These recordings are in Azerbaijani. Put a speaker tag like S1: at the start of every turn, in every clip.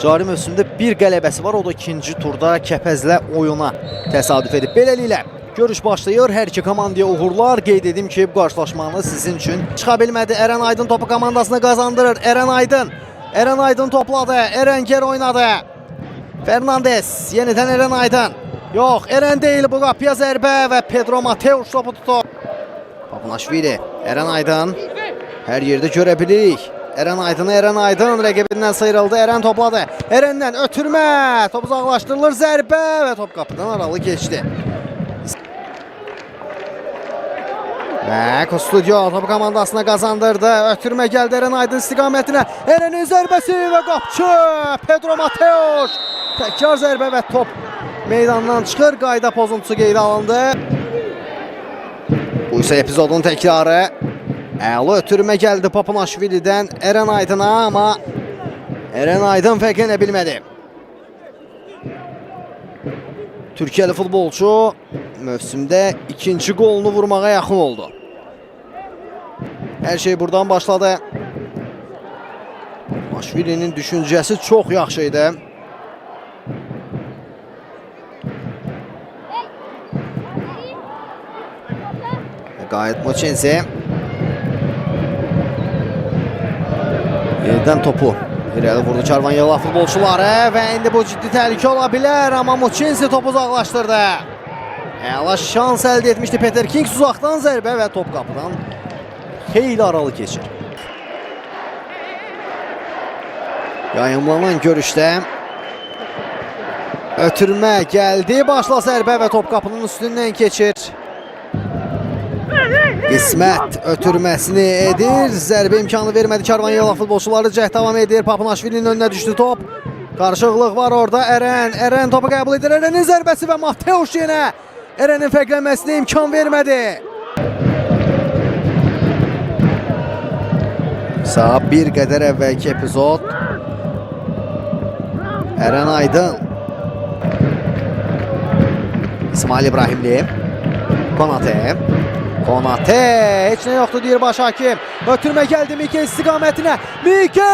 S1: Cari mövsümdə bir qələbəsi var, o da ikinci turda Kəpəzlə oyuna təsadüf edib. Beləliklə, görüş başlayır. Hər iki komandaya uğurlar. Qeyd edim ki, bu qarşılaşmanı sizin üçün çıxa bilmədi. Eren Aydın topu komandasına qazandırır. Eren Aydın topladı. Eren geri oynadı. Fernandes, yenidən Eren Aydın. Yox, Eren deyil, bu qapıya zərbə və Pedro Mateus topu tutur. Papunaşvili, Eren Aydın. Hər yerdə görə bilirik. Eren Aydın rəqibindən sıyrıldı. Eren topladı. Eren'dən ötürmə. Top uzaqlaşdırılır. Zərbə və top qapıdan aralı keçdi. Və Kostudio topu komandasına qazandırdı. Ötürmə gəldi Eren Aydın istiqamətinə. Eren'in zərbəsi və qapçı Pedro Mateus. Təkrar zərbə və top meydandan çıxır. Qayda pozuntusu qeydə alındı. Bu isə epizodun təkrarı. Əla ötürmə gəldi Papunaşvilidən Eren Aydın'a, amma Eren Aydın fərqlənə bilmədi. Türkiyəli futbolçu mövsümdə ikinci qolunu vurmağa yaxın oldu. Hər şey buradan başladı. Papunaşvilinin düşüncəsi çox yaxşı idi. Qayıt Moçense. Yerdən topu irəli vurdu Karvanyalı futbolçuları və indi bu ciddi təhlükə ola bilər, amma Moçense topu uzaqlaşdırdı. Əla şans əldə etmişdi Peter Kings, uzaqdan zərbə və top qapıdan xeyli aralı keçir. Yayımlanan görüşdə ötürmə gəldi, başla zərbə və top qapının üstündən keçir. İsmət ötürməsini edir. Zərbə imkanı vermədi Karvanyalı futbolçuları. Cəhd davam edir. Papunaşvilinin önünə düşdü top. Qarışıqlıq var orada. Eren topu qəbul edir. Erenin zərbəsi və Mateus yenə Erenin fərqlənməsinə imkan vermədi. Sağ bir qədər əvvəlki epizod. Eren Aydın. İsmail İbrahimli. Konate, heç nə yoxdur deyir baş hakim. Ötürmə gəldi Mikel istiqamətinə. Mikel!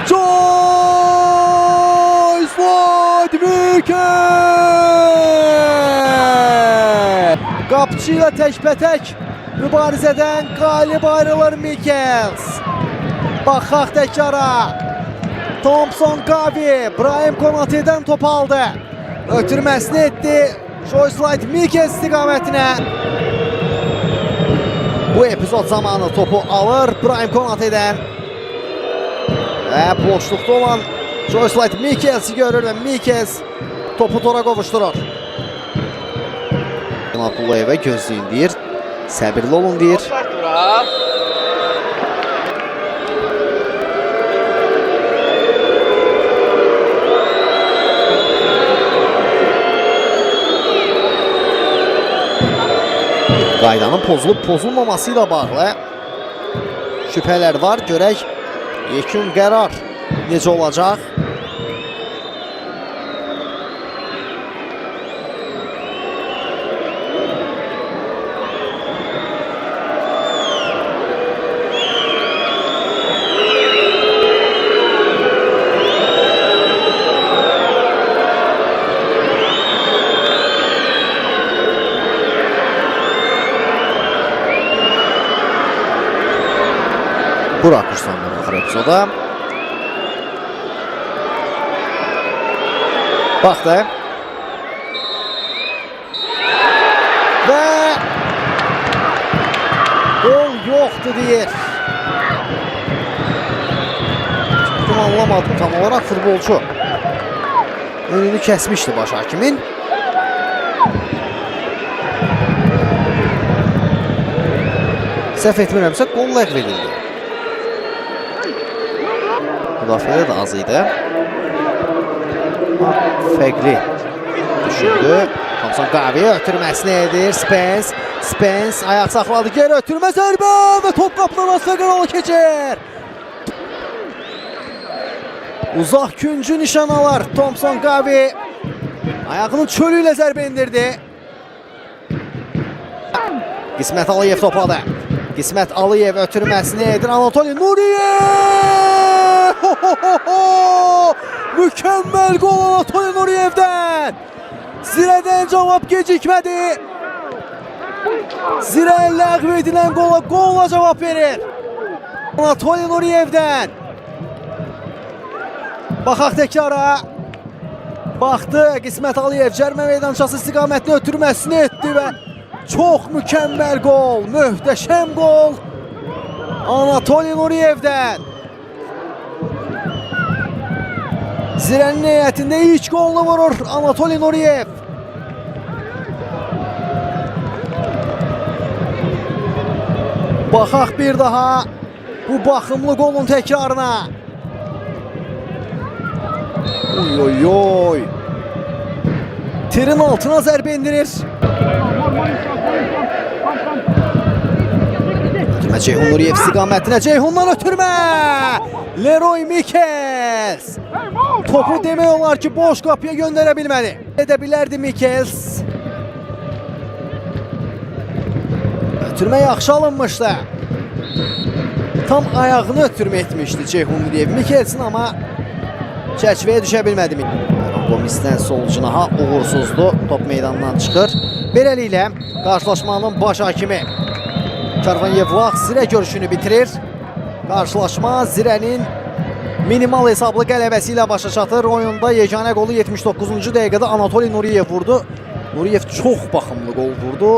S1: Joyce Floyd Mikel! Qapçı ilə təkbətək mübarizədən qalib ayrılır Mikels. Baxaq təkrara. Thompson Gavi, Brahim Konate'den top aldı. Ötürməsini etdi. Joyce Mikels istiqamətinə. Bu epizod zamanı topu alır Brahim Konate'den. Və boşluqda olan Joyce Mikels'i görür və Mikels topu tora qovuşturur. Abdullayevə gözləyin deyir. Səbirli olun deyir. Qaydanın pozulub-pozulmaması ilə bağlı şübhələr var. Görək yekun qərar necə olacaq? Bu rakursdan baxır epizoda. Baxdı. Və gol yoxdur deyir. Bunu anlamadım tam olarak futbolçu. Önünü kəsmişdi baş hakimin. Səhv etmirəmsə qol ləğv edildi. Müdafiədə də az idi. Fərqli düşündü. Thompson Gavi ötürməsini edir. Spence ayaq saxladı. Geri ötürmə zərbə və top qapıdan asla qaralı keçir. Uzaq küncü nişan alar. Thompson Gavi ayağının çölü ilə zərbə indirdi. Qismət Aliyev topladı. Qismət Aliyev ötürməsini edir. Anatoli Nuriyev! Mükəmməl qol Anatoli Nuriyevdən. Zirədən cavab gecikmədi. Zirə ləğv edilən qolla cavab verir. Anatoli Nuriyevdən. Baxaq təkrara. Baxdı, Qismət Aliyev cərimə meydançası istiqamətini ötürməsini etdi və çox mükəmməl qol, möhtəşəm qol Anatoli Nuriyevdən. Zirənin heyətində ilk qolunu vurur Anatoli Nuriyev. Baxaq bir daha bu baxımlı qolun təkrarına. Oy. Tirin altına zərbə indirir. Ötürmə Ceyhun Nuriyev istiqamətinə. Ceyhundan ötürmə. Leroy Mikels. Topu demək olar ki boş qapıya göndərə bilmədi. Edə bilərdi Mikels. Ötürmə yaxşı alınmışdı. Tam ayağını ötürmə etmişdi Ceyhun Nuriyev Mikelsin, amma çərçivəyə düşə bilmədi. Gomisdən sol cinaha uğursuzdu. Top meydandan çıxır. Beləliklə qarşılaşmanın baş hakimi Karvanyev Zirə görüşünü bitirir. Qarşılaşma Zirənin minimal hesablı qələbəsi ilə başa çatır. Oyunda yeganə qolu 79-cu dəqiqədə Anatoli Nuriyev vurdu. Nuriyev çox baxımlı qol vurdu.